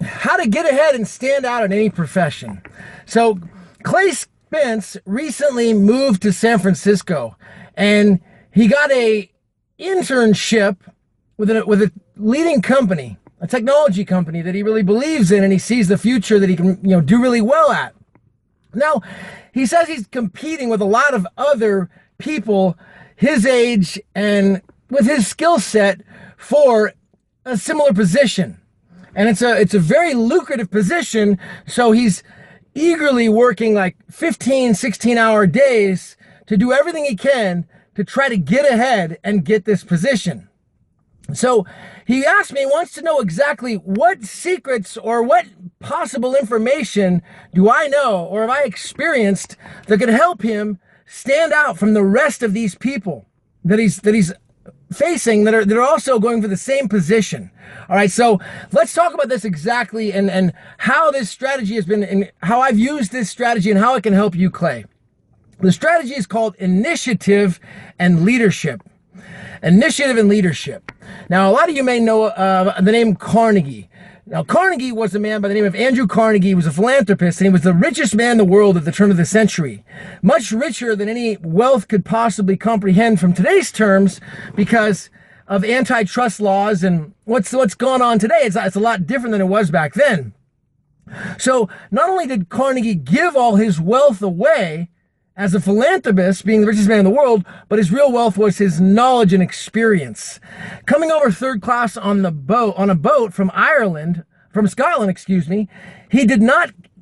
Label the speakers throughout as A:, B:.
A: how to get ahead and stand out in any profession. So Clay Spence recently moved to San Francisco, and he got a internship with a leading company, a technology company that he really believes in, and he sees the future that he can do really well at. Now, he says he's competing with a lot of other people his age and with his skill set for a similar position. And it's a very lucrative position, so he's eagerly working like 15, 16-hour days to do everything he can to try to get ahead and get this position. So he asked me, he wants to know exactly what secrets or what possible information do I know or have I experienced that could help him stand out from the rest of these people that he's facing that are also going for the same position. All right, so let's talk about this exactly and how this strategy has been and how I've used this strategy and how it can help you, Clay. The strategy is called initiative and leadership. Initiative and leadership. Now, a lot of you may know the name Carnegie. Now, Carnegie was a man by the name of Andrew Carnegie. He was a philanthropist, and he was the richest man in the world at the turn of the century. Much richer than any wealth could possibly comprehend from today's terms because of antitrust laws and what's gone on today. It's a lot different than it was back then. So not only did Carnegie give all his wealth away as a philanthropist, being the richest man in the world, but his real wealth was his knowledge and experience. Coming over third class on a boat from Scotland, he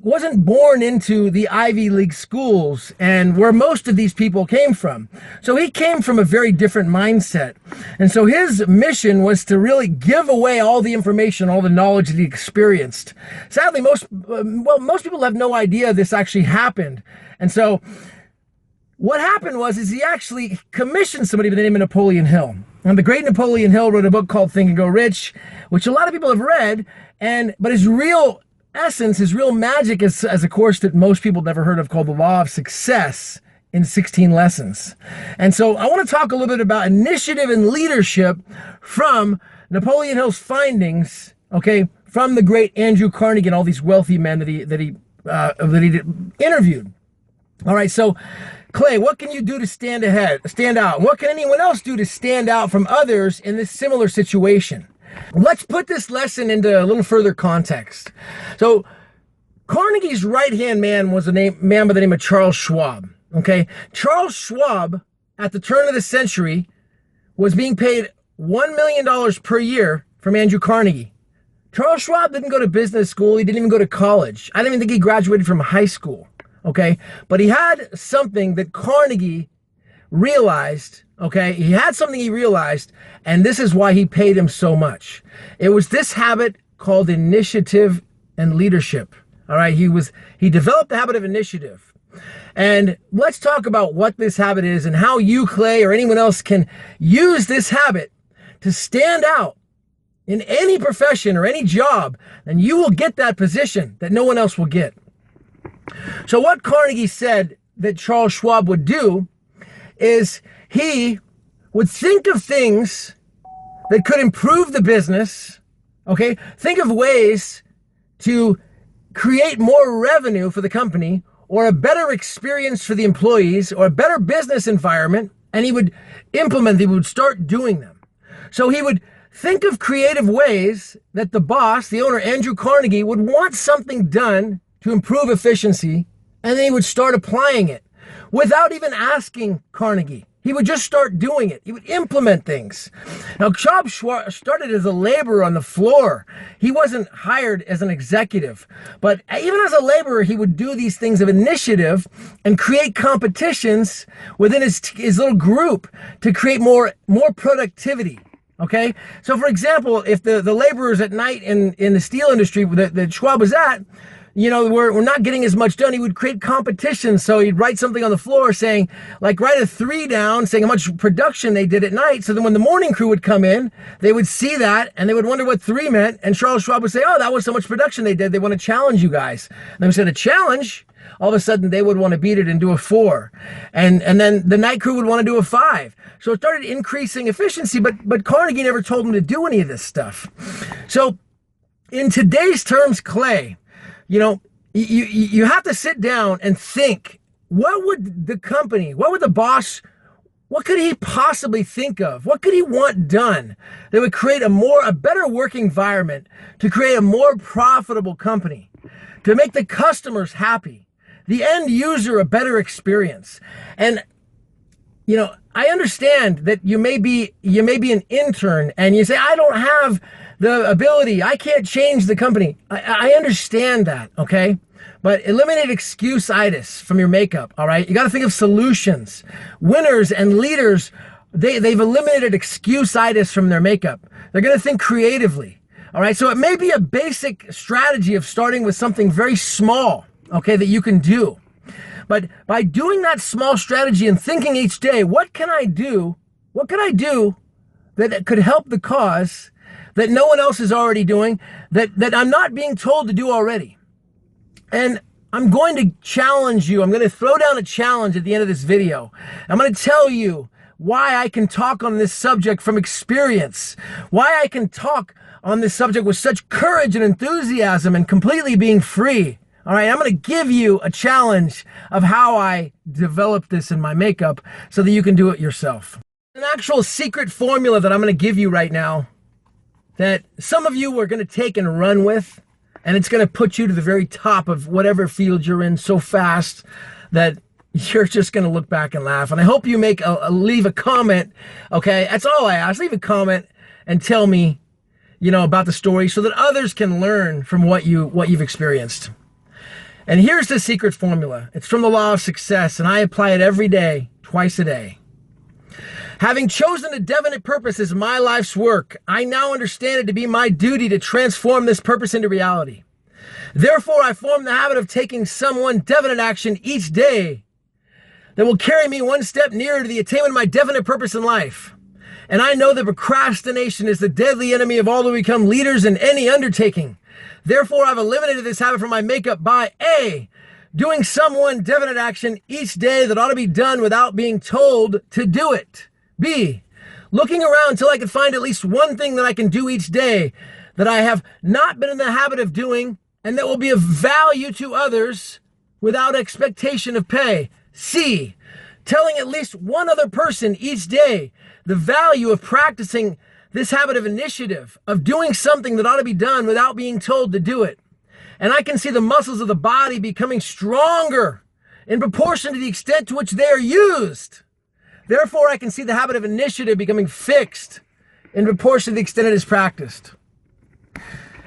A: wasn't born into the Ivy League schools and where most of these people came from. So he came from a very different mindset. And so his mission was to really give away all the information, all the knowledge that he experienced. Sadly, most people have no idea this actually happened. And so what happened is he actually commissioned somebody by the name of Napoleon Hill. And the great Napoleon Hill wrote a book called Think and Go Rich, which a lot of people have read, but his real essence, his real magic is a course that most people never heard of called The Law of Success in 16 Lessons. And so I want to talk a little bit about initiative and leadership from Napoleon Hill's findings, okay, from the great Andrew Carnegie and all these wealthy men that he interviewed. All right, so Clay, what can you do to stand out? What can anyone else do to stand out from others in this similar situation? Let's put this lesson into a little further context. So Carnegie's right-hand man was a man by the name of Charles Schwab. Okay, Charles Schwab at the turn of the century was being paid $1 million per year from Andrew Carnegie. Charles Schwab didn't go to business school. He didn't even go to college. I don't even think he graduated from high school. Okay, but he had something that Carnegie realized. Okay, he had something he realized, and this is why he paid him so much. It was this habit called initiative and leadership. All right, he developed the habit of initiative. And let's talk about what this habit is and how you, Clay, or anyone else can use this habit to stand out in any profession or any job, and you will get that position that no one else will get. So what Carnegie said that Charles Schwab would do is he would think of things that could improve the business, okay? Think of ways to create more revenue for the company or a better experience for the employees or a better business environment, and he would start doing them. So he would think of creative ways that the boss, the owner, Andrew Carnegie, would want something done to improve efficiency, and then he would start applying it without even asking Carnegie. He would just start doing it. He would implement things. Now, Charles Schwab started as a laborer on the floor. He wasn't hired as an executive. But even as a laborer, he would do these things of initiative and create competitions within his little group to create more productivity. Okay? So, for example, if the laborers at night in the steel industry that Schwab was at, we're not getting as much done, he would create competitions. So he'd write something on the floor saying, like, write a 3 down, saying how much production they did at night. So then when the morning crew would come in, they would see that and they would wonder what 3 meant. And Charles Schwab would say, oh, that was so much production they did. They want to challenge you guys. And then we said a challenge. All of a sudden they would want to beat it and do a 4. And then the night crew would want to do a 5. So it started increasing efficiency, but Carnegie never told him to do any of this stuff. So in today's terms, Clay, you know, you have to sit down and think, what would the company, what would the boss, what could he possibly think of? What could he want done that would create a better work environment, to create a more profitable company, to make the customers happy, the end user a better experience? And, you know, I understand that you may be an intern and you say, I don't have the ability, I can't change the company. I understand that, okay? But eliminate excuse-itis from your makeup, all right? You got to think of solutions. Winners and leaders, they've eliminated excuse-itis from their makeup. They're going to think creatively, all right? So it may be a basic strategy of starting with something very small, okay, that you can do. But by doing that small strategy and thinking each day, what can I do? What can I do that could help the cause that no one else is already doing, that I'm not being told to do already? And I'm going to challenge you. I'm going to throw down a challenge at the end of this video. I'm going to tell you why I can talk on this subject from experience, why I can talk on this subject with such courage and enthusiasm and completely being free. All right, I'm going to give you a challenge of how I developed this in my makeup so that you can do it yourself. An actual secret formula that I'm going to give you right now that some of you are going to take and run with, and it's going to put you to the very top of whatever field you're in so fast that you're just going to look back and laugh. And I hope you leave a comment, okay? That's all I ask. Leave a comment and tell me, you know, about the story so that others can learn from what you've experienced. And here's the secret formula. It's from the Law of Success, and I apply it every day, twice a day. Having chosen a definite purpose as my life's work, I now understand it to be my duty to transform this purpose into reality. Therefore, I form the habit of taking some one definite action each day that will carry me one step nearer to the attainment of my definite purpose in life. And I know that procrastination is the deadly enemy of all who become leaders in any undertaking. Therefore, I've eliminated this habit from my makeup by A, doing some one definite action each day that ought to be done without being told to do it. B, looking around until I can find at least one thing that I can do each day that I have not been in the habit of doing and that will be of value to others without expectation of pay. C, telling at least one other person each day the value of practicing this habit of initiative, of doing something that ought to be done without being told to do it. And I can see the muscles of the body becoming stronger in proportion to the extent to which they are used. Therefore, I can see the habit of initiative becoming fixed in proportion to the extent it is practiced.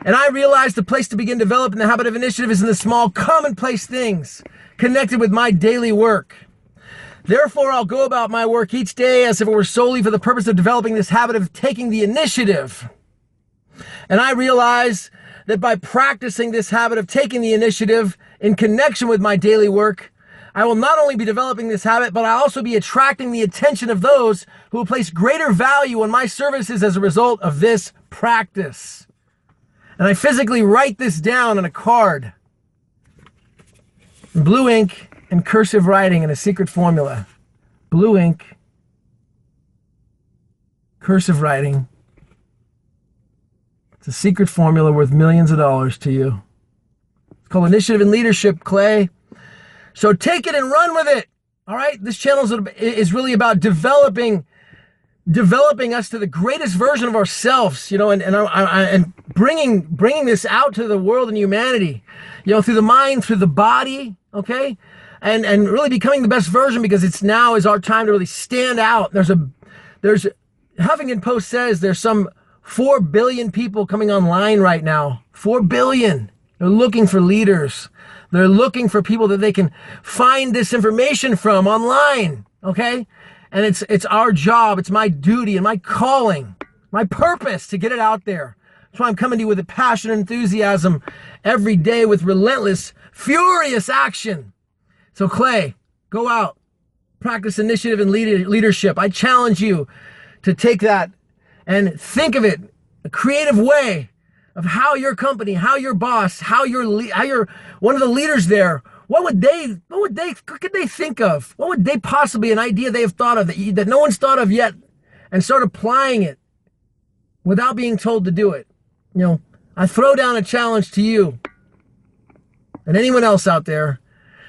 A: And I realize the place to begin developing the habit of initiative is in the small, commonplace things connected with my daily work. Therefore, I'll go about my work each day as if it were solely for the purpose of developing this habit of taking the initiative. And I realize that by practicing this habit of taking the initiative in connection with my daily work, I will not only be developing this habit, but I'll also be attracting the attention of those who will place greater value on my services as a result of this practice. And I physically write this down on a card in blue ink and cursive writing in a secret formula. Blue ink, cursive writing. It's a secret formula worth millions of dollars to you. It's called Initiative and Leadership, Clay. So take it and run with it. All right? This channel is really about developing us to the greatest version of ourselves, you know, and bringing this out to the world and humanity, you know, through the mind, through the body, okay? And really becoming the best version, because it's now is our time to really stand out. There's Huffington Post says there's some 4 billion people coming online right now. 4 billion. They're looking for leaders. They're looking for people that they can find this information from online, okay? And it's our job, it's my duty and my calling, my purpose to get it out there. That's why I'm coming to you with a passion and enthusiasm every day with relentless, furious action. So Clay, go out, practice initiative and leadership. I challenge you to take that and think of it a creative way of how your company, how your boss, how you're one of the leaders there, what could they think of? What would they possibly, an idea they have thought of that no one's thought of yet, and start applying it without being told to do it. You know, I throw down a challenge to you and anyone else out there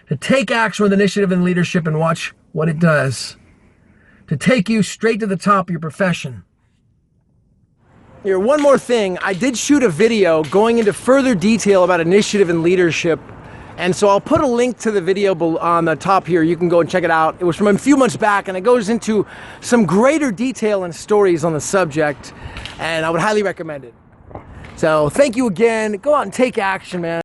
A: to take action with initiative and leadership and watch what it does to take you straight to the top of your profession. Here, one more thing. I did shoot a video going into further detail about initiative and leadership, and so I'll put a link to the video on the top here. You can go and check it out. It was from a few months back, and it goes into some greater detail and stories on the subject, and I would highly recommend it. So thank you again. Go out and take action, man.